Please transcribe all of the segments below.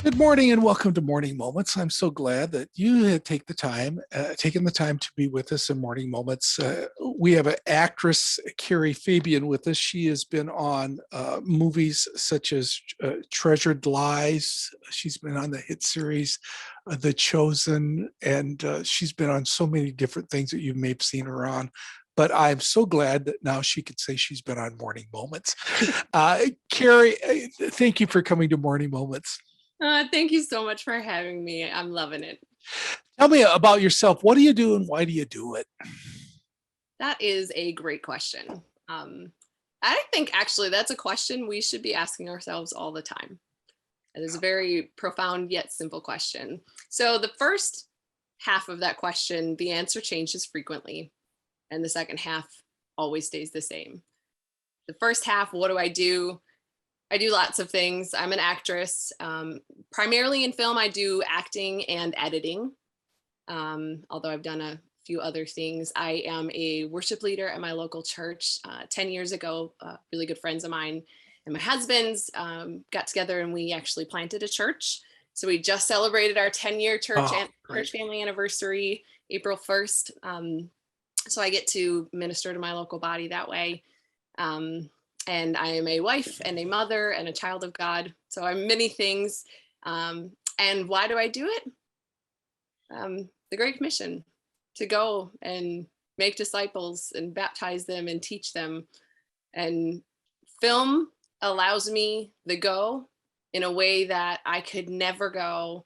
Good morning and welcome to Morning Moments. I'm so glad that you had taken the time to be with us in Morning Moments. We have an actress, Kari Fabian, with us. She has been on movies such as Treasured Lies. She's been on the hit series The Chosen, and she's been on so many different things that you may have seen her on. But I'm so glad that now she could say she's been on Morning Moments. Kari, thank you for coming to Morning Moments. Thank you so much for having me. I'm loving it. Tell me about yourself. What do you do and why do you do it? That is a great question. I think actually that's a question we should be asking ourselves all the time. It is a very profound yet simple question. So the first half of that question, the answer changes frequently, and the second half always stays the same. The first half, what do? I do lots of things. I'm an actress. Primarily in film, I do acting and editing. Although I've done a few other things. I am a worship leader at my local church. 10 years ago, really good friends of mine and my husband's got together and we actually planted a church. So we just celebrated our 10-year church family anniversary, April 1st. So I get to minister to my local body that way. And I am a wife and a mother and a child of God. So I'm many things. And why do I do it? The Great Commission, to go and make disciples and baptize them and teach them. And film allows me the go in a way that I could never go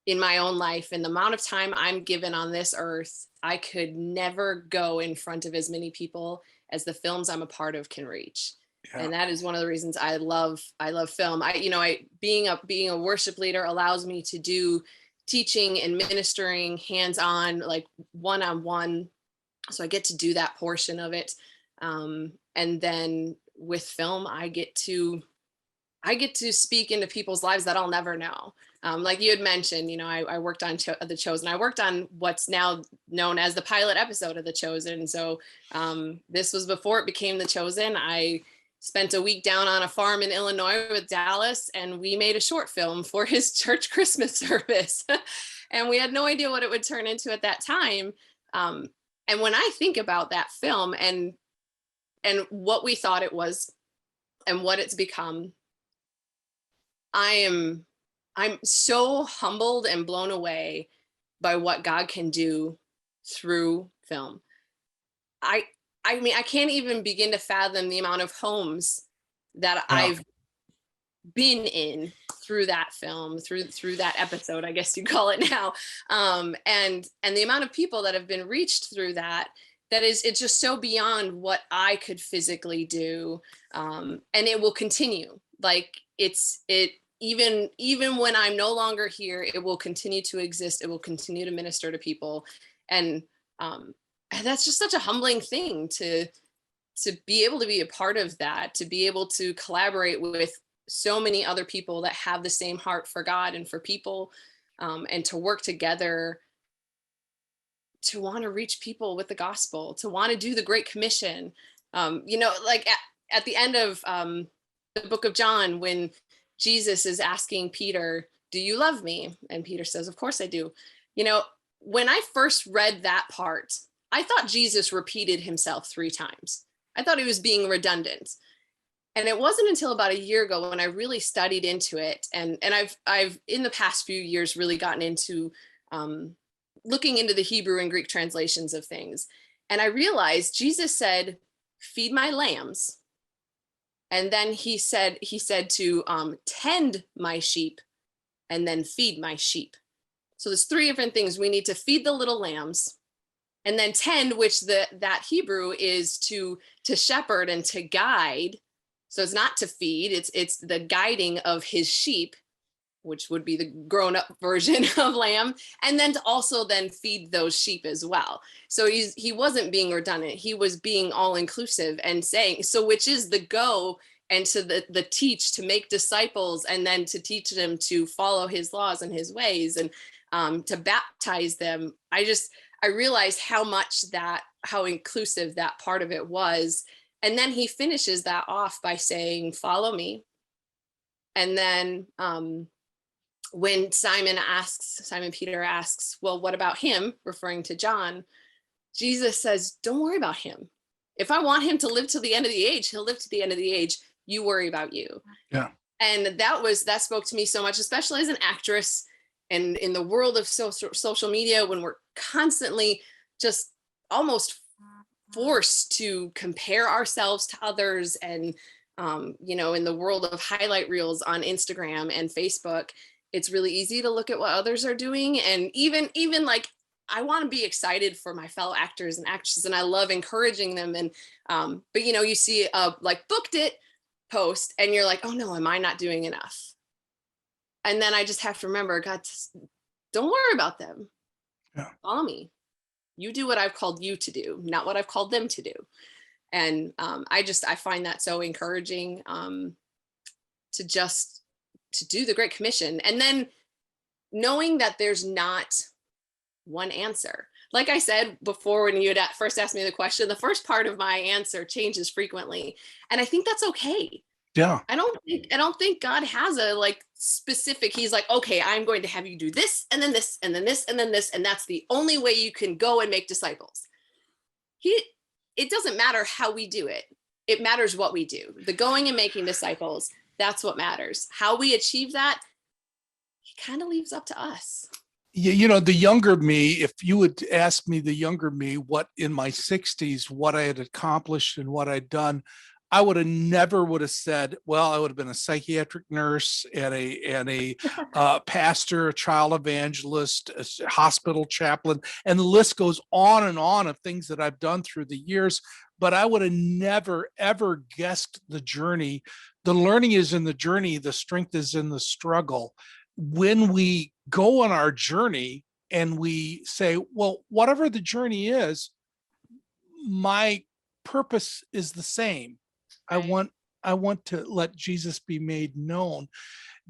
in my own life. And the amount of time I'm given on this earth, I could never go in front of as many people as the films I'm a part of can reach. Yeah. And that is one of the reasons I love film. Being a worship leader allows me to do teaching and ministering hands-on, like one-on-one. So I get to do that portion of it. And then with film, I get to speak into people's lives that I'll never know. Like you had mentioned, I worked on The Chosen. I worked on what's now known as the pilot episode of The Chosen. So this was before it became The Chosen. I spent a week down on a farm in Illinois with Dallas, and we made a short film for his church Christmas service. And we had no idea what it would turn into at that time. And when I think about that film and what we thought it was and what it's become, I'm so humbled and blown away by what God can do through film. I mean, I can't even begin to fathom the amount of homes that I've been in through that film, through that episode, I guess you'd call it now. And the amount of people that have been reached through it's just so beyond what I could physically do. And it will continue. Like even when I'm no longer here, it will continue to exist. It will continue to minister to people. And that's just such a humbling thing to be able to be a part of that, to be able to collaborate with so many other people that have the same heart for God and for people, and to work together to want to reach people with the gospel, to want to do the Great Commission. Like at the end of the book of John, when Jesus is asking Peter, "Do you love me?" And Peter says, "Of course I do." When I first read that part, I thought Jesus repeated himself 3 times. I thought he was being redundant. And it wasn't until about a year ago when I really studied into it. And I've in the past few years really gotten into looking into the Hebrew and Greek translations of things. And I realized Jesus said, "Feed my lambs." And then he said to tend my sheep and then feed my sheep. So there's 3 different things. We need to feed the little lambs, and then tend, which that Hebrew is to shepherd and to guide. So it's not to feed, it's the guiding of his sheep, which would be the grown-up version of lamb, and then to also then feed those sheep as well. So he wasn't being redundant. He was being all-inclusive and saying, so which is the go and to the teach, to make disciples, and then to teach them to follow his laws and his ways, and to baptize them. I realized how much that how inclusive that part of it was. And then he finishes that off by saying, "Follow me." And then when Simon Peter asks, "Well, what about him?" referring to John, Jesus says, "Don't worry about him. If I want him to live to the end of the age, he'll live to the end of the age. You worry about you." Yeah. And that spoke to me so much, especially as an actress and in the world of social media, when we're constantly just almost forced to compare ourselves to others. And in the world of highlight reels on Instagram and Facebook, it's really easy to look at what others are doing. And even like, I want to be excited for my fellow actors and actresses, and I love encouraging them. And but you see like booked it post and you're like, "Oh no, am I not doing enough?" And then I just have to remember, God, don't worry about them. Yeah. Follow me. You do what I've called you to do, not what I've called them to do. And I find that so encouraging, to do the Great Commission. And then knowing that there's not one answer. Like I said before, when you had first asked me the question, the first part of my answer changes frequently. And I think that's okay. Yeah. I don't think God has a like specific, he's like, "Okay, I'm going to have you do this and then this and then this and then this, and that's the only way you can go and make disciples." It doesn't matter how we do it. It matters what we do. The going and making disciples, that's what matters. How we achieve that, he kind of leaves up to us. The younger me, if you would ask me, the younger me, what in my 60s, what I had accomplished and what I'd done, I would have said, well, I would have been a psychiatric nurse and a pastor, a child evangelist, a hospital chaplain, and the list goes on of things that I've done through the years. But I would have never, ever guessed the journey. The learning is in the journey. The strength is in the struggle. When we go on our journey and we say, well, whatever the journey is, my purpose is the same. Right. I want to let Jesus be made known.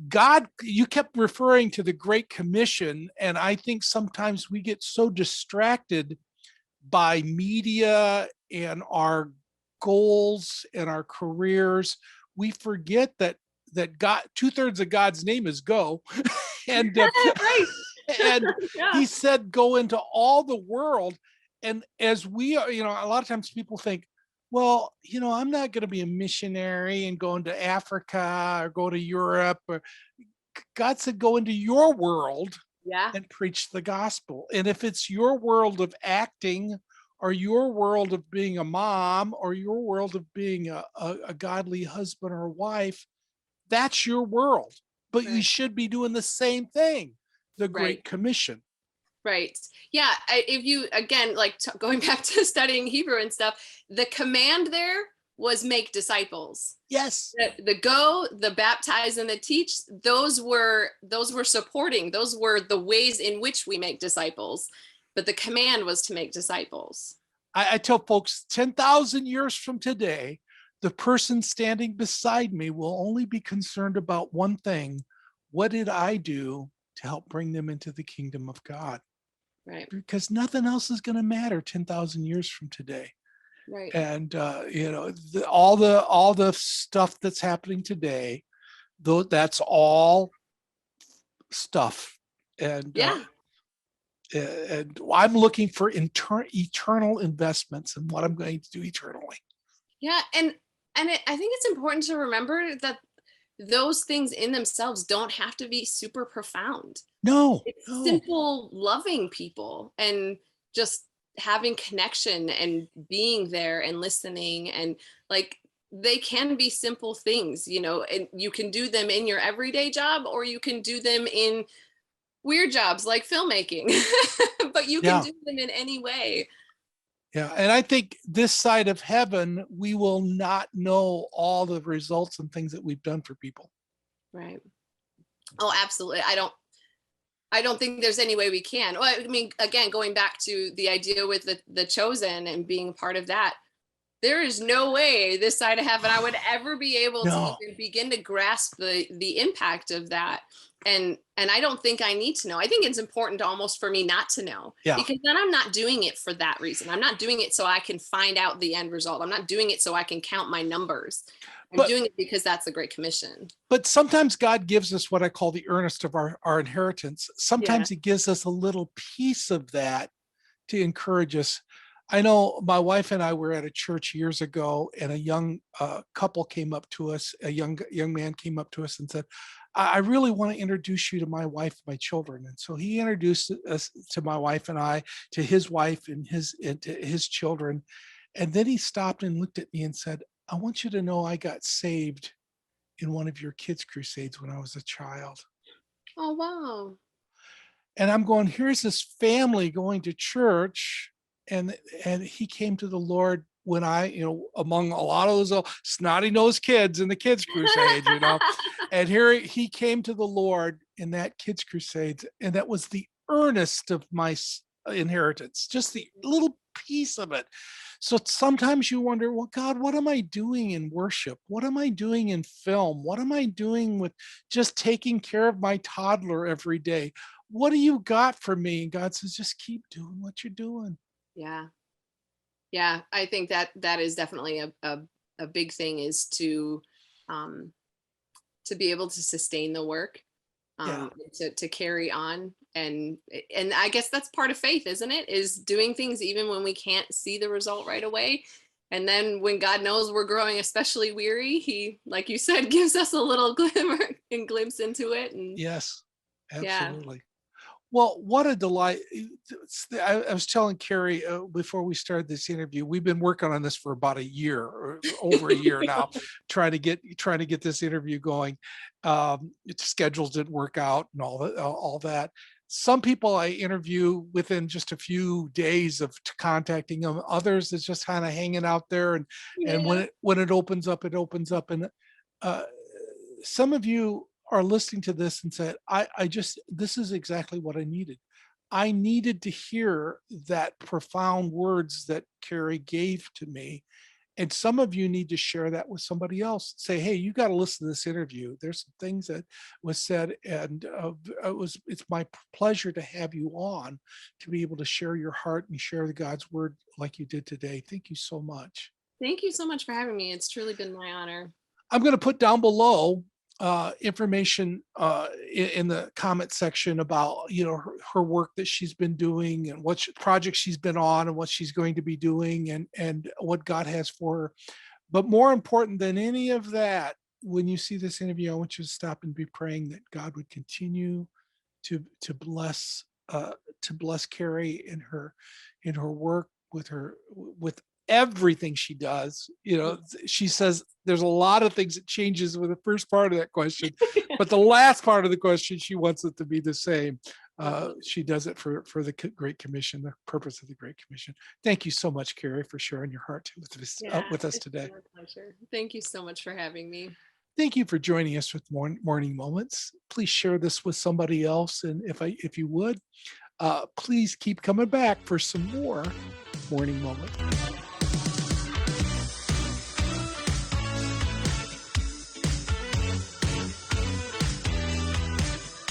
God, you kept referring to the Great Commission, and I think sometimes we get so distracted by media and our goals and our careers, we forget that God, 2/3 of God's name is go, and Right. and Yeah. He said go into all the world. And as we are, a lot of times people think, well, I'm not going to be a missionary and go into Africa or go to Europe. Or God said go into your world Yeah. and preach the gospel. And if it's your world of acting or your world of being a mom or your world of being a godly husband or wife, that's your world. But you Right. should be doing the same thing, the Right. Great Commission. Right. Yeah. If you, again, like going back to studying Hebrew and stuff, the command there was make disciples. Yes. The go, the baptize, and the teach, those were supporting, those were the ways in which we make disciples. But the command was to make disciples. I tell folks 10,000 years from today, the person standing beside me will only be concerned about one thing. What did I do to help bring them into the kingdom of God? Right. Because nothing else is going to matter 10,000 years from today. Right. And all the stuff that's happening today, though, that's all stuff. And Yeah. and I'm looking for eternal investments in what I'm going to do eternally. Yeah. I think it's important to remember that those things in themselves don't have to be super profound. No. It's simple loving people and just having connection and being there and listening, and like, they can be simple things, and you can do them in your everyday job, or you can do them in weird jobs like filmmaking, but you can Yeah. do them in any way. Yeah. And I think this side of heaven, we will not know all the results and things that we've done for people. Right. Oh, absolutely. I don't think there's any way we can. Well, I mean, again, going back to the idea with the chosen and being part of that, there is no way this side of heaven I would ever be able to No. even begin to grasp the impact of that. And I don't think I need to know. I think it's important almost for me not to know, Yeah. because then I'm not doing it for that reason. I'm not doing it so I can find out the end result. I'm not doing it so I can count my numbers. I'm But doing it because that's the Great Commission. but sometimes God gives us what I call the earnest of our inheritance. Yeah. Sometimes he gives us a little piece of that to encourage us. I know my wife and I were at a church years ago, and a young couple came up to us. A young man came up to us and said, "I really want to introduce you to my wife, and my children." And so he introduced us to my wife and I, to his wife and to his children. And then he stopped and looked at me and said, "I want you to know I got saved in one of your kids' crusades when I was a child." Oh, wow. And I'm going, here's this family going to church, and he came to the Lord when I, among a lot of those snotty nosed kids in the kids crusade, and here he came to the Lord in that kids crusade, and that was the earnest of my inheritance, just the little piece of it. So sometimes you wonder, well, God, what am I doing in worship? What am I doing in film? What am I doing with just taking care of my toddler every day? What do you got for me? And God says, just keep doing what you're doing. Yeah. Yeah. I think that is definitely a big thing, is um, to be able to sustain the work, Yeah. to carry on. And I guess that's part of faith, isn't it? Is doing things even when we can't see the result right away. And then when God knows we're growing especially weary, he, like you said, gives us a little glimmer and glimpse into it. And Yes, yeah. absolutely. Well, what a delight. I was telling Carrie before we started this interview, we've been working on this for about a year or over a year now, trying to get this interview going. Schedules didn't work out and all that. Some people I interview within just a few days of contacting them. Others it's just kind of hanging out there, and Yeah. when it opens up, it opens up. And uh, some of you are listening to this and said, I just, this is exactly what I needed. I needed to hear that profound words that Carrie gave to me. And some of you need to share that with somebody else. Say, hey, you got to listen to this interview. There's some things that was said, and it's my pleasure to have you on to be able to share your heart and share the God's word like you did today. Thank you so much. Thank you so much for having me. It's truly been my honor. I'm going to put down below information in the comment section about her work that she's been doing, and what projects she's been on, and what she's going to be doing, and what God has for her. But more important than any of that, when you see this interview, I want you to stop and be praying that God would continue to bless Carrie in her work, with everything she does. She says there's a lot of things that changes with the first part of that question, but the last part of the question, she wants it to be the same. She does it for the Great Commission, the purpose of the Great Commission. Thank you so much, Carrie, for sharing your heart Yeah, with us it's today. been my pleasure. Thank you so much for having me. Thank you for joining us with Morning Moments. Please share this with somebody else, and if you would, please keep coming back for some more Morning Moments.